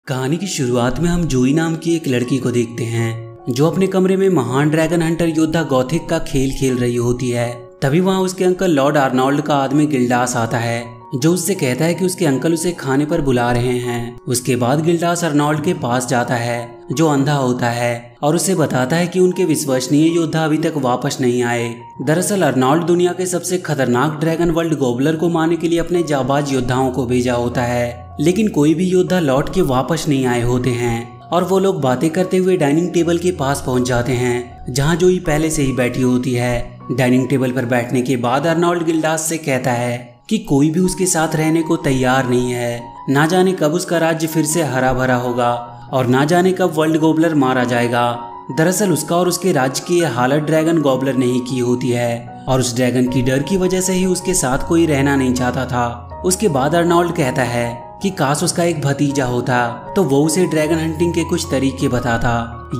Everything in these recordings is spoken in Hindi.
कहानी की शुरुआत में हम जोई नाम की एक लड़की को देखते हैं जो अपने कमरे में महान ड्रैगन हंटर योद्धा गॉथिक का खेल खेल रही होती है। तभी वहां उसके अंकल लॉर्ड आर्नोल्ड का आदमी गिल्डास आता है जो उससे कहता है कि उसके अंकल उसे खाने पर बुला रहे हैं। उसके बाद गिल्डास आर्नोल्ड के पास जाता है जो अंधा होता है और उसे बताता है कि उनके विश्वसनीय योद्धा अभी तक वापस नहीं आए। दरअसल आर्नोल्ड दुनिया के सबसे खतरनाक ड्रैगन वर्ल्ड गोबलर को मारने के लिए अपने जाबाज योद्धाओं को भेजा होता है, लेकिन कोई भी योद्धा लौट के वापस नहीं आए होते हैं और वो लोग बातें करते हुए डाइनिंग टेबल के पास पहुंच जाते हैं जहां जोई पहले से ही बैठी होती है। डाइनिंग टेबल पर बैठने के बाद आर्नोल्ड गिल्डास से कहता है कि कोई भी उसके साथ रहने को तैयार नहीं है। ना जाने कब उसका राज्य फिर से हरा भरा होगा और ना जाने कब वर्ल्ड गोबलर मारा जाएगा। दरअसल उसका और उसके राज्य की यह हालत ड्रैगन गोबलर ने ही की होती है और उस ड्रैगन की डर की वजह से ही उसके साथ कोई रहना नहीं चाहता था। उसके बाद आर्नोल्ड कहता है कि काश उसका एक भतीजा होता तो वो उसे ड्रैगन हंटिंग के कुछ तरीके बताता।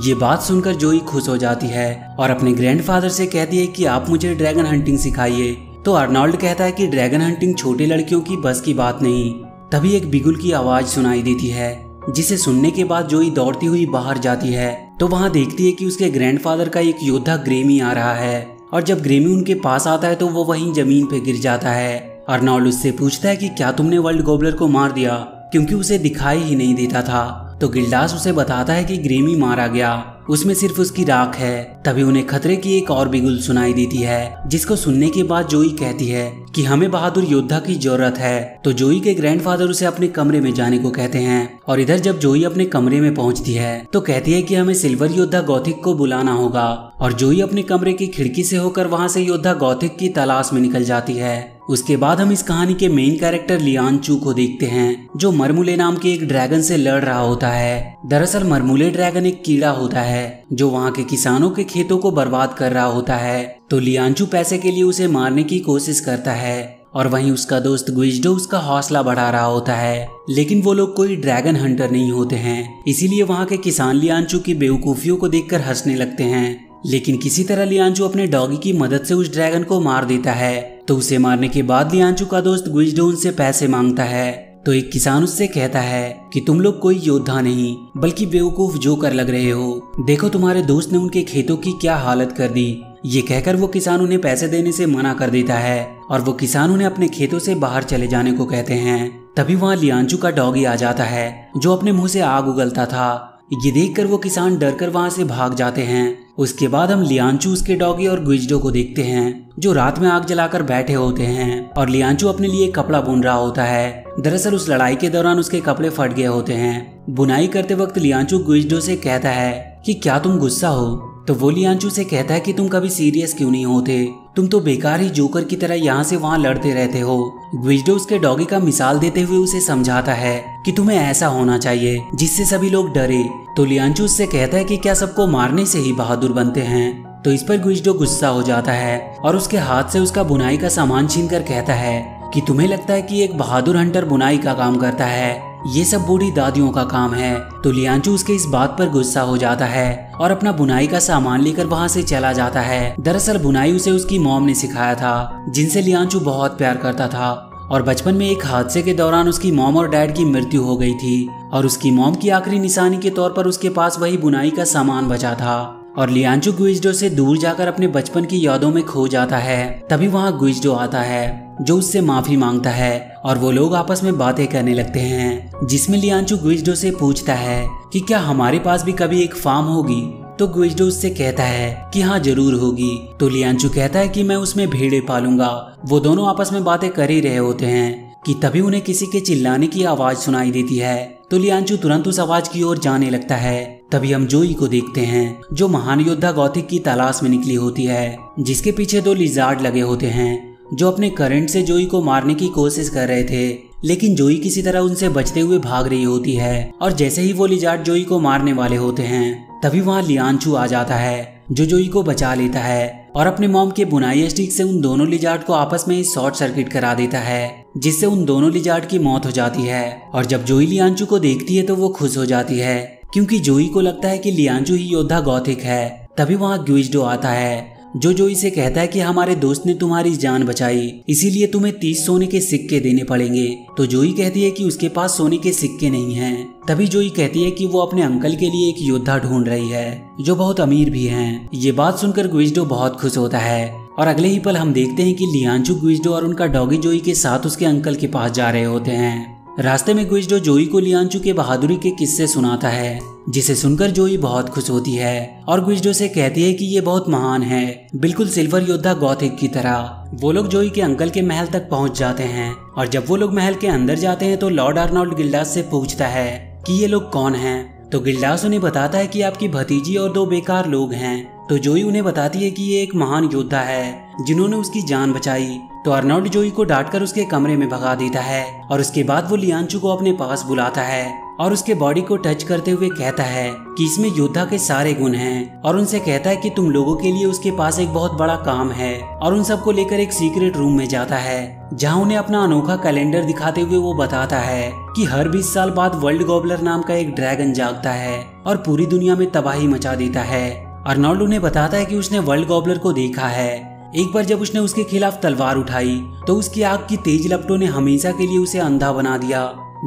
ये बात सुनकर जोई खुश हो जाती है और अपने ग्रैंडफादर से कहती है कि आप मुझे ड्रैगन हंटिंग सिखाइए। तो आर्नोल्ड कहता है कि ड्रैगन हंटिंग छोटे लड़कियों की बस की बात नहीं। तभी एक बिगुल की आवाज सुनाई देती है जिसे सुनने के बाद जोई दौड़ती हुई बाहर जाती है तो वहां देखती है कि उसके ग्रैंडफादर का एक योद्धा ग्रेमी आ रहा है और जब ग्रेमी उनके पास आता है तो वो वहीं जमीन पे गिर जाता है। आर्नोल्ड उससे पूछता है कि क्या तुमने वर्ल्ड गोबलर को मार दिया, क्योंकि उसे दिखाई ही नहीं देता था। तो गिल्डास उसे बताता है कि ग्रेमी मारा गया, उसमें सिर्फ उसकी राख है। तभी उन्हें खतरे की एक और बिगुल सुनाई देती है जिसको सुनने के बाद जोई कहती है कि हमें बहादुर योद्धा की जरूरत है। तो जोई के ग्रैंडफादर उसे अपने कमरे में जाने को कहते हैं और इधर जब जोई अपने कमरे में पहुंचती है तो कहती है कि हमें सिल्वर योद्धा गॉथिक को बुलाना होगा और जोई अपने कमरे की खिड़की से होकर वहां से योद्धा गॉथिक की तलाश में निकल जाती है। उसके बाद हम इस कहानी के मेन कैरेक्टर लियांचू को देखते हैं जो मरमुले नाम के एक ड्रैगन से लड़ रहा होता है। दरअसल मरमुले ड्रैगन एक कीड़ा होता है जो वहाँ के किसानों के खेतों को बर्बाद कर रहा होता है। तो लियांचू पैसे के लिए उसे मारने की कोशिश करता है और वहीं उसका दोस्त गुइजडो उसका हौसला बढ़ा रहा होता है, लेकिन वो लोग कोई ड्रैगन हंटर नहीं होते हैं। इसीलिए वहाँ के किसान लियांचू की बेवकूफियों को देखकर हंसने लगते हैं। लेकिन किसी तरह लियांचू अपने डॉगी की मदद से उस ड्रैगन को मार देता है। तो उसे मारने के बाद लियांचू का दोस्त गुइजडो उनसे पैसे मांगता है। तो एक किसान उससे कहता है कि तुम लोग कोई योद्धा नहीं बल्कि बेवकूफ जोकर लग रहे हो, देखो तुम्हारे दोस्त ने उनके खेतों की क्या हालत कर दी। ये कहकर वो किसान उन्हें पैसे देने से मना कर देता है और वो किसान उन्हें अपने खेतों से बाहर चले जाने को कहते हैं। तभी वहाँ लियांचू का डॉगी आ जाता है जो अपने मुंह से आग उगलता था। ये देखकर वो किसान डरकर वहां से भाग जाते हैं। उसके बाद हम लियांचू, उसके डॉगी और गुइजडो को देखते हैं जो रात में आग जलाकर बैठे होते हैं और लियांचू अपने लिए कपड़ा बुन रहा होता है। दरअसल उस लड़ाई के दौरान उसके कपड़े फट गए होते हैं। बुनाई करते वक्त लियांचू गुइजडो से कहता है कि क्या तुम गुस्सा हो। तो वो लियांचू से कहता है कि तुम कभी सीरियस क्यों नहीं होते, तुम तो बेकार ही जोकर की तरह यहाँ से वहाँ लड़ते रहते हो। गुइजडो उसके डॉगी का मिसाल देते हुए उसे समझाता है कि तुम्हें ऐसा होना चाहिए जिससे सभी लोग डरे। तो लियांचू उससे कहता है कि क्या सबको मारने से ही बहादुर बनते हैं। तो इस पर गुइजडो गुस्सा हो जाता है और उसके हाथ से उसका बुनाई का सामान छीनकर कहता है कि तुम्हें लगता है कि एक बहादुर हंटर बुनाई का काम करता है, ये सब बूढ़ी दादियों का काम है। तो लियांचू उसके इस बात पर गुस्सा हो जाता है और अपना बुनाई का सामान लेकर वहां से चला जाता है। दरअसल बुनाई उसे उसकी मॉम ने सिखाया था जिनसे लियांचू बहुत प्यार करता था और बचपन में एक हादसे के दौरान उसकी मॉम और डैड की मृत्यु हो गई थी और उसकी मॉम की आखिरी निशानी के तौर पर उसके पास वही बुनाई का सामान बचा था और लियांचू गुइजडो से दूर जाकर अपने बचपन की यादों में खो जाता है। तभी वहाँ गुइजडो आता है जो उससे माफी मांगता है और वो लोग आपस में बातें करने लगते हैं जिसमें लियांचू गुइजडो से पूछता है कि क्या हमारे पास भी कभी एक फार्म होगी। तो गुइजडो उससे कहता है कि हाँ जरूर होगी। तो लियांचू कहता है कि मैं उसमें भेड़े पालूंगा। वो दोनों आपस में बातें कर ही रहे होते हैं कि तभी उन्हें किसी के चिल्लाने की आवाज सुनाई देती है। तो लियांचू तुरंत उस आवाज की ओर जाने लगता है। तभी हम जोई को देखते हैं जो महान योद्धा गॉथिक की तलाश में निकली होती है जिसके पीछे 2 लिजार्ड लगे होते हैं जो अपने करंट से जोई को मारने की कोशिश कर रहे थे, लेकिन जोई किसी तरह उनसे बचते हुए भाग रही होती है और जैसे ही वो लिजार्ड जोई को मारने वाले होते हैं तभी वहाँ लियांचू आ जाता है जो जोई को बचा लेता है और अपने मॉम के बुनाई स्टिक से उन दोनों लिजार्ड को आपस में शॉर्ट सर्किट करा देता है जिससे उन दोनों लिजार्ड की मौत हो जाती है। और जब जोई लियांचू को देखती है तो वो खुश हो जाती है क्योंकि जोई को लगता है कि लियांचू ही योद्धा गॉथिक है। तभी वहाँ गुइजडो आता है जो जोई से कहता है कि हमारे दोस्त ने तुम्हारी जान बचाई, इसीलिए तुम्हें 30 सोने के सिक्के देने पड़ेंगे। तो जोई कहती है कि उसके पास सोने के सिक्के नहीं हैं। तभी जोई कहती है कि वो अपने अंकल के लिए एक योद्धा ढूंढ रही है जो बहुत अमीर भी हैं। ये बात सुनकर गुइजडो बहुत खुश होता है और अगले ही पल हम देखते हैं कि लियांचू गुइजडो और उनका डॉगी जोई के साथ उसके अंकल के पास जा रहे होते हैं। रास्ते में गुइजडो जोई को लियांचू के बहादुरी के किस्से सुनाता है, जिसे सुनकर जोई बहुत खुश होती है और गुइजडो से कहती है कि ये बहुत महान है, बिल्कुल सिल्वर योद्धा गॉथिक की तरह। वो लोग जोई के अंकल के महल तक पहुंच जाते हैं और जब वो लोग महल के अंदर जाते हैं तो लॉर्ड आर्नोल्ड गिल्डास से पूछता है कि ये लोग कौन हैं। तो गिल्डास उन्हें बताता है कि आपकी भतीजी और 2 बेकार लोग हैं। तो जोई उन्हें बताती है कि ये एक महान योद्धा है जिन्होंने उसकी जान बचाई। तो आर्नोल्ड जोई को डांटकर उसके कमरे में भगा देता है और उसके बाद वो लियांचू को अपने पास बुलाता है और उसके बॉडी को टच करते हुए कहता है कि इसमें योद्धा के सारे गुण हैं और उनसे कहता है कि तुम लोगों के लिए उसके पास एक बहुत बड़ा काम है और उन सबको लेकर एक सीक्रेट रूम में जाता है, जहां उन्हें अपना अनोखा कैलेंडर दिखाते हुए वो बताता है कि हर 20 साल बाद वर्ल्ड गॉबलर नाम का एक ड्रैगन जागता है और पूरी दुनिया में तबाही मचा देता है। आर्नोल्ड उन्हें बताता है कि उसने वर्ल्ड गॉबलर को देखा है। एक बार जब उसने उसके खिलाफ तलवार उठाई तो उसकी आग की तेज लपटों ने हमेशा के लिए उसे अंधा बना दिया।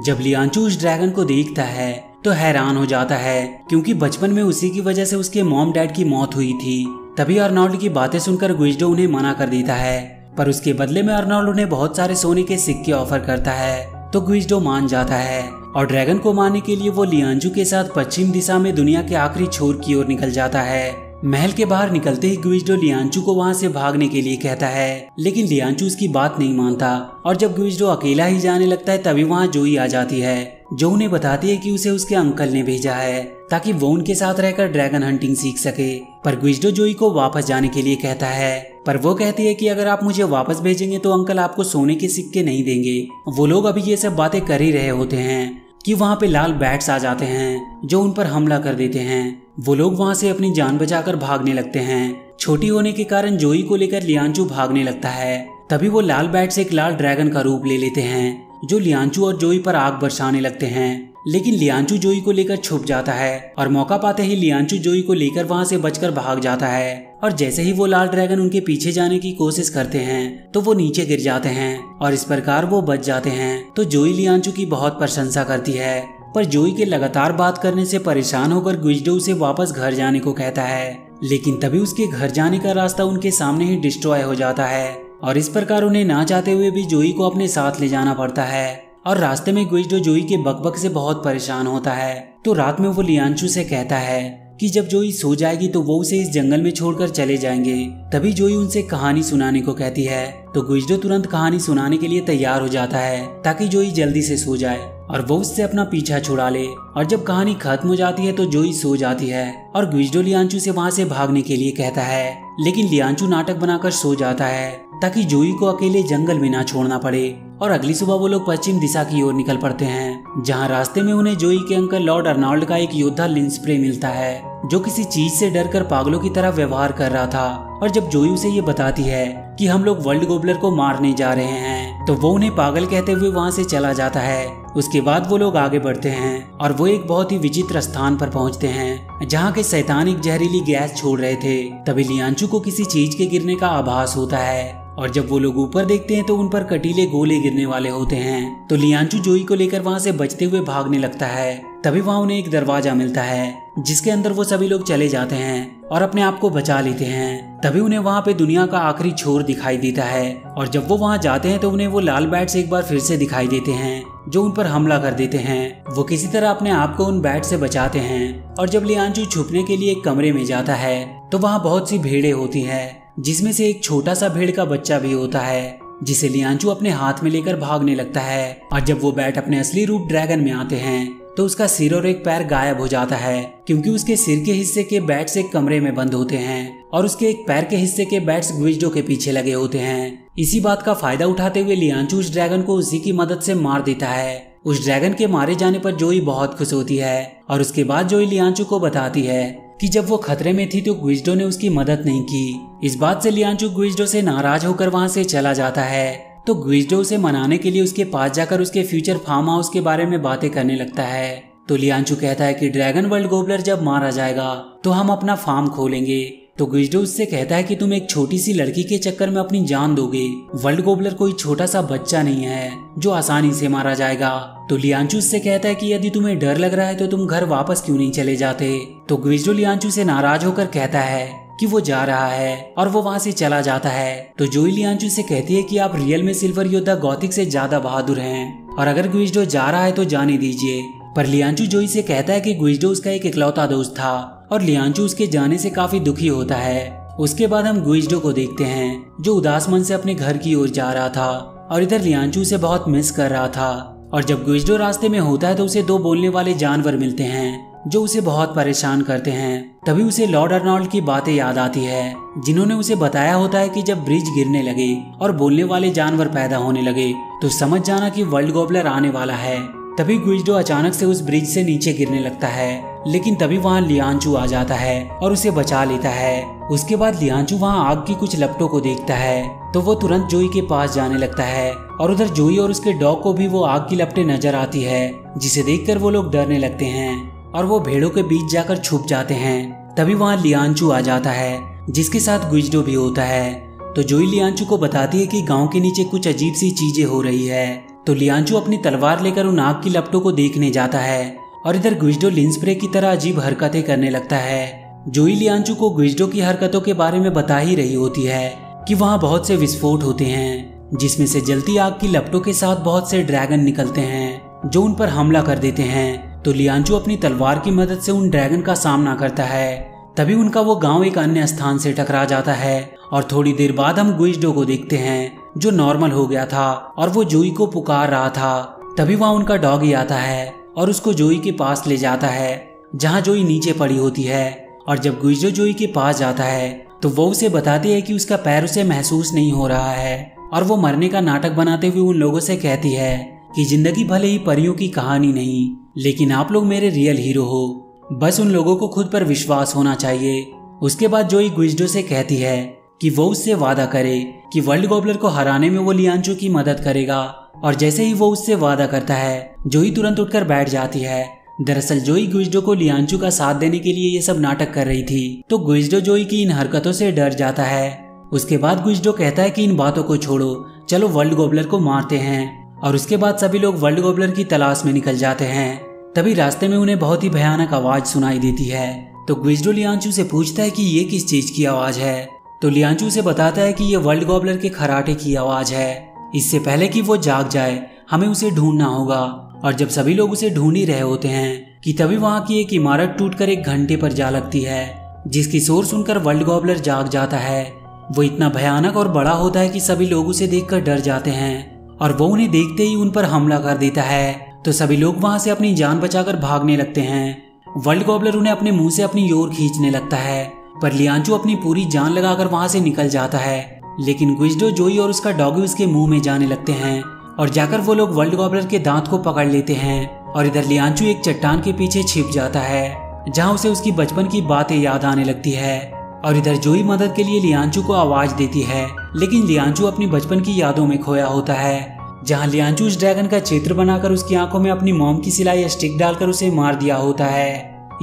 जब लियांचू उस ड्रैगन को देखता है तो हैरान हो जाता है, क्योंकि बचपन में उसी की वजह से उसके मॉम डैड की मौत हुई थी। तभी आर्नोल्ड की बातें सुनकर गुइजडो उन्हें मना कर देता है, पर उसके बदले में आर्नोल्ड उन्हें बहुत सारे सोने के सिक्के ऑफर करता है। तो गुइजडो मान जाता है और ड्रैगन को मारने के लिए वो लियांचू के साथ पश्चिम दिशा में दुनिया के आखिरी छोर की ओर निकल जाता है। महल के बाहर निकलते ही गुइजडो लियांचू को वहां से भागने के लिए कहता है, लेकिन लियांचू उसकी बात नहीं मानता और जब गुइजडो अकेला ही जाने लगता है तभी वहां जोई आ जाती है, जो उन्हें बताती है कि उसे उसके अंकल ने भेजा है ताकि वो उनके साथ रहकर ड्रैगन हंटिंग सीख सके। पर गुइजडो जोई को वापस जाने के लिए कहता है, पर वो कहती है कि अगर आप मुझे वापस भेजेंगे तो अंकल आपको सोने के सिक्के नहीं देंगे। वो लोग अभी ये सब बातें कर ही रहे होते हैं कि वहाँ पे लाल बैट्स आ जाते हैं जो उन पर हमला कर देते हैं। वो लोग वहाँ से अपनी जान बचाकर भागने लगते हैं। छोटी होने के कारण जोई को लेकर लियांचू भागने लगता है। तभी वो लाल बैट्स एक लाल ड्रैगन का रूप ले लेते हैं जो लियांचू और जोई पर आग बरसाने लगते हैं, लेकिन लियांचू जोई को लेकर छुप जाता है और मौका पाते ही लियांचू जोई को लेकर वहाँ से बचकर भाग जाता है। और जैसे ही वो लाल ड्रैगन उनके पीछे जाने की कोशिश करते हैं तो वो नीचे गिर जाते हैं और इस प्रकार वो बच जाते हैं। तो जोई लियांचू की बहुत प्रशंसा करती है, पर जोई के लगातार बात करने से परेशान होकर गुइजडो उसे वापस घर जाने को कहता है, लेकिन तभी उसके घर जाने का रास्ता उनके सामने ही डिस्ट्रॉय हो जाता है और इस प्रकार उन्हें ना चाहते हुए भी जोई को अपने साथ ले जाना पड़ता है। और रास्ते में गुइजडो जोई के बकबक से बहुत परेशान होता है। तो रात में वो लियांचू से कहता है कि जब जोई सो जाएगी तो वो उसे इस जंगल में छोड़कर चले जाएंगे। तभी जोई उनसे कहानी सुनाने को कहती है, तो गुइजडो तुरंत कहानी सुनाने के लिए तैयार हो जाता है ताकि जोई जल्दी से सो जाए और वो उससे अपना पीछा छुड़ा ले। और जब कहानी खत्म हो जाती है तो जोई सो जाती है और गुइजडो लियांचू से वहाँ से भागने के लिए कहता है, लेकिन लियांचू नाटक बनाकर सो जाता है ताकि जोई को अकेले जंगल में ना छोड़ना पड़े। और अगली सुबह वो लोग पश्चिम दिशा की ओर निकल पड़ते हैं, जहाँ रास्ते में उन्हें जोई के अंकल लॉर्ड आर्नोल्ड का एक योद्धा लिंस्प्रे मिलता है जो किसी चीज से डरकर पागलों की तरह व्यवहार कर रहा था। और जब जोई उसे ये बताती है कि हम लोग वर्ल्ड गोबलर को मारने जा रहे हैं तो वो उन्हें पागल कहते हुए वहाँ से चला जाता है। उसके बाद वो लोग आगे बढ़ते हैं और वो एक बहुत ही विचित्र स्थान पर पहुँचते हैं जहाँ के शैतान एक जहरीली गैस छोड़ रहे थे। तभी लियांचू को किसी चीज के गिरने का आभास होता है और जब वो लोग ऊपर देखते हैं तो उन पर कटीले गोले गिरने वाले होते हैं। तो लियांचू जोई को लेकर वहाँ से बचते हुए भागने लगता है। तभी वहाँ उन्हें एक दरवाजा मिलता है जिसके अंदर वो सभी लोग चले जाते हैं और अपने आप को बचा लेते हैं। तभी उन्हें वहाँ पे दुनिया का आखिरी छोर दिखाई देता है और जब वो वहाँ जाते हैं तो उन्हें वो लाल बैट्स एक बार फिर से दिखाई देते हैं जो उन पर हमला कर देते हैं। वो किसी तरह अपने आप को उन बैट से बचाते हैं और जब लियांचू छुपने के लिए एक कमरे में जाता है तो वहाँ बहुत सी भेड़ें होती हैं, जिसमें से एक छोटा सा भेड़ का बच्चा भी होता है जिसे लियांचू अपने हाथ में लेकर भागने लगता है। और जब वो बैट अपने असली रूप ड्रैगन में आते हैं तो उसका सिर और एक पैर गायब हो जाता है, क्योंकि उसके सिर के हिस्से के बैट्स एक कमरे में बंद होते हैं और उसके एक पैर के हिस्से के बैट्स गुइजडो के पीछे लगे होते हैं। इसी बात का फायदा उठाते हुए लियांचू उस ड्रैगन को उसी की मदद से मार देता है। उस ड्रैगन के मारे जाने पर जोई बहुत खुश होती है और उसके बाद जोई लियांचू को बताती है कि जब वो खतरे में थी तो गुइजडो ने उसकी मदद नहीं की। इस बात से लियांचू गुइजडो से नाराज होकर वहाँ से चला जाता है। तो गुइजडो उसे मनाने के लिए उसके पास जाकर उसके फ्यूचर फार्म हाउस के बारे में बातें करने लगता है। तो लियांचू कहता है कि ड्रैगन वर्ल्ड गोबलर जब मारा जाएगा तो हम अपना फार्म खोलेंगे, तो गुइजडो उससे कहता है कि तुम एक छोटी सी लड़की के चक्कर में अपनी जान दोगे। वर्ल्ड गॉबलर कोई छोटा सा बच्चा नहीं है जो आसानी से मारा जाएगा। तो लियांचू उससे कहता है कि यदि तुम्हें डर लग रहा है तो तुम घर वापस क्यों नहीं चले जाते। तो गुइजडो लियांचू से नाराज होकर कहता है कि वो जा रहा है और वो वहाँ से चला जाता है। तो जोई लियांचू से कहती है कि आप रियल में सिल्वर योद्धा गॉथिक से ज्यादा बहादुर हैं और अगर गुइजडो जा रहा है तो जाने दीजिए। पर लियांचू जोई से कहता है कि गुइजडो उसका एक इकलौता दोस्त था और लियांचू उसके जाने से काफी दुखी होता है। उसके बाद हम गुइजडो को देखते हैं जो उदास मन से अपने घर की ओर जा रहा था और इधर लियांचू उसे बहुत मिस कर रहा था। और जब गुइजडो रास्ते में होता है तो उसे 2 बोलने वाले जानवर मिलते हैं जो उसे बहुत परेशान करते हैं। तभी उसे लॉर्ड अर्नोल्ड की बातें याद आती है जिन्होंने उसे बताया होता है कि जब ब्रिज गिरने लगे और बोलने वाले जानवर पैदा होने लगे तो समझ जाना कि वर्ल्ड गॉबलर आने वाला है। तभी गुइजडो अचानक से उस ब्रिज से नीचे गिरने लगता है, लेकिन तभी वहाँ लियांचू आ जाता है और उसे बचा लेता है। उसके बाद लियांचू वहाँ आग की कुछ लपटों को देखता है तो वो तुरंत जोई के पास जाने लगता है और उधर जोई और उसके डॉग को भी वो आग की लपटें नजर आती है, जिसे देखकर वो लोग डरने लगते हैं और वो भेड़ों के बीच जाकर छुप जाते हैं। तभी वहाँ लियांचू आ जाता है जिसके साथ गुइजडो भी होता है। तो जोई लियांचू को बताती है कि गाँव के नीचे कुछ अजीब सी चीजें हो रही है। तो लियांचू अपनी तलवार लेकर उन आग की लपटों को देखने जाता है और इधर गुइजडो लिंस्प्रे की तरह अजीब हरकतें करने लगता है। जोई लियांचू को गुइजडो की हरकतों के बारे में बता ही रही होती है कि वहाँ बहुत से विस्फोट होते हैं जिसमें से जलती आग की लपटों के साथ बहुत से ड्रैगन निकलते हैं जो उन पर हमला कर देते हैं। तो लियांचू अपनी तलवार की मदद से उन ड्रैगन का सामना करता है। तभी उनका वो गांव एक अन्य स्थान से टकरा जाता है और थोड़ी देर बाद हम गुइजडो को देखते हैं जो नॉर्मल हो गया था और वो जोई को पुकार रहा था। तभी वहाँ उनका डॉगी आता है और उसको जोई के पास ले जाता है जहाँ जोई नीचे पड़ी होती है। और जब गुइजडो जोई के पास जाता है तो वो उसे बताती है कि उसका पैर उसे महसूस नहीं हो रहा है और वो मरने का नाटक बनाते हुए उन लोगों से कहती है कि जिंदगी भले ही परियों की कहानी नहीं, लेकिन आप लोग मेरे रियल हीरो हो, बस उन लोगों को खुद पर विश्वास होना चाहिए। उसके बाद जोई गुइजडो से कहती है कि वो उससे वादा करे कि वर्ल्ड गॉबलर को हराने में वो लियांचू की मदद करेगा। और जैसे ही वो उससे वादा करता है जोई तुरंत उठकर बैठ जाती है। दरअसल जोई गुइजडो को लियांचू का साथ देने के लिए ये सब नाटक कर रही थी, तो गुइजडो जोई की इन हरकतों से डर जाता है। उसके बाद गुइजडो कहता है कि इन बातों को छोड़ो, चलो वर्ल्ड गॉबलर को मारते हैं। और उसके बाद सभी लोग वर्ल्ड गॉबलर की तलाश में निकल जाते हैं। तभी रास्ते में उन्हें बहुत ही भयानक आवाज सुनाई देती है। तो गुइजडो लियांचू से पूछता है कि ये किस चीज की आवाज है। तो लियांचू से बताता है कि ये वर्ल्ड गॉबलर के खराटे की आवाज है। इससे पहले कि वो जाग जाए हमें उसे ढूंढना होगा। और जब सभी लोग उसे ढूंढ ही रहे होते हैं कि तभी वहाँ की एक इमारत टूटकर एक घंटे पर जा लगती है, जिसकी शोर सुनकर वर्ल्ड गॉबलर जाग जाता है। वो इतना भयानक और बड़ा होता है कि सभी लोग उसे देखकर डर जाते हैं और वो उन्हें देखते ही उन पर हमला कर देता है। तो सभी लोग वहाँ से अपनी जान बचाकर भागने लगते हैं। वर्ल्ड गॉबलर उन्हें अपने मुंह से अपनी ओर खींचने लगता है, पर लियांचू अपनी पूरी जान लगाकर वहाँ से निकल जाता है। लेकिन गुइजडो जोई और उसका डॉगी उसके मुंह में जाने लगते हैं और जाकर वो लोग वर्ल्ड गॉबलर के दांत को पकड़ लेते हैं। और इधर लियांचू एक चट्टान के पीछे छिप जाता है जहाँ उसे उसकी बचपन की बातें याद आने लगती है। और इधर जोई मदद के लिए लियांचू को आवाज देती है, लेकिन लियांचू अपनी बचपन की यादों में खोया होता है, जहाँ लियांचू उस ड्रैगन का चित्र बनाकर उसकी आंखों में अपनी मॉम की सिलाई स्टिक डालकर उसे मार दिया होता है।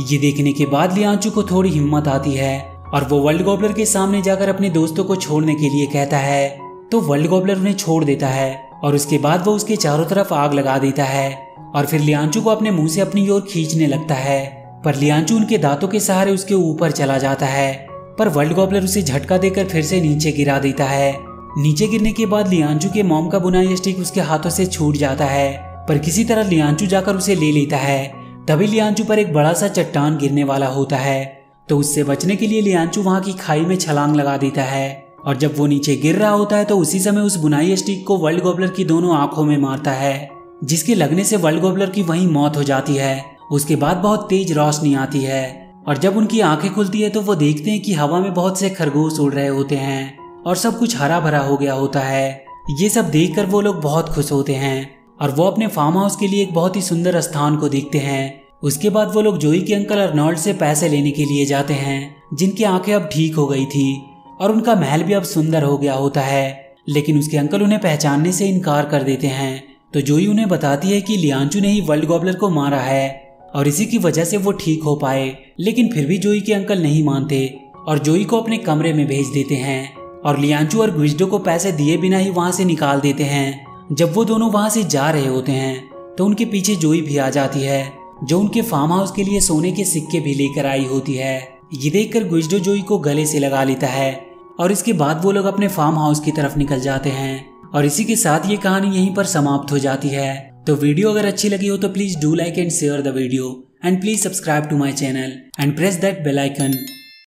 ये देखने के बाद लियांचू को थोड़ी हिम्मत आती है और वो वर्ल्ड गॉबलर के सामने जाकर अपने दोस्तों को छोड़ने के लिए कहता है। तो वर्ल्ड गॉबलर उन्हें छोड़ देता है और उसके बाद वो उसके चारों तरफ आग लगा देता है और फिर लियांचू को अपने मुंह से अपनी ओर खींचने लगता है। पर लियांचू उनके दांतों के सहारे उसके ऊपर चला जाता है, पर वर्ल्ड गॉबलर उसे झटका देकर फिर से नीचे गिरा देता है। नीचे गिरने के बाद लियांचू के मॉम का बुनाई स्टिक उसके हाथों से छूट जाता है, पर किसी तरह लियांचू जाकर उसे ले लेता है। तभी लियांचू पर एक बड़ा सा चट्टान गिरने वाला होता है, तो उससे बचने के लिए लियांचू वहां की खाई में छलांग लगा देता है। और जब वो नीचे गिर रहा होता है तो उसी समय उस बुनाई स्टिक को वर्ल्ड गॉबलर की दोनों आंखों में मारता है, जिसके लगने से वर्ल्ड गॉबलर की वहीं मौत हो जाती है। उसके बाद बहुत तेज रोशनी आती है और जब उनकी आंखें खुलती है तो वो देखते हैं कि हवा में बहुत से खरगोश उड़ रहे होते हैं और सब कुछ हरा भरा हो गया होता है। ये सब देखकर वो लोग बहुत खुश होते हैं और वो अपने फार्म हाउस के लिए एक बहुत ही सुंदर स्थान को देखते हैं। उसके बाद वो लोग जोई के अंकल अर्नोल्ड से पैसे लेने के लिए जाते हैं, जिनकी आंखें अब ठीक हो गई थी और उनका महल भी अब सुंदर हो गया होता है। लेकिन उसके अंकल उन्हें पहचानने से इनकार कर देते हैं। तो जोई उन्हें बताती है कि लियांचू ने ही वर्ल्ड गॉबलर को मारा है और इसी की वजह से वो ठीक हो पाए। लेकिन फिर भी जोई के अंकल नहीं मानते और जोई को अपने कमरे में भेज देते हैं और लियांचू और ग्विजडो को पैसे दिए बिना ही वहाँ से निकाल देते हैं। जब वो दोनों वहाँ से जा रहे होते हैं तो उनके पीछे जोई भी आ जाती है, जो उनके फार्म हाउस के लिए सोने के सिक्के भी लेकर आई होती है। ये देखकर ग्विजडो जोई को गले से लगा लेता है और इसके बाद वो लोग अपने फार्म हाउस की तरफ निकल जाते हैं। और इसी के साथ ये कहानी यहीं पर समाप्त हो जाती है। तो वीडियो अगर अच्छी लगी हो तो please do like and share the video and please subscribe to my channel and press that bell icon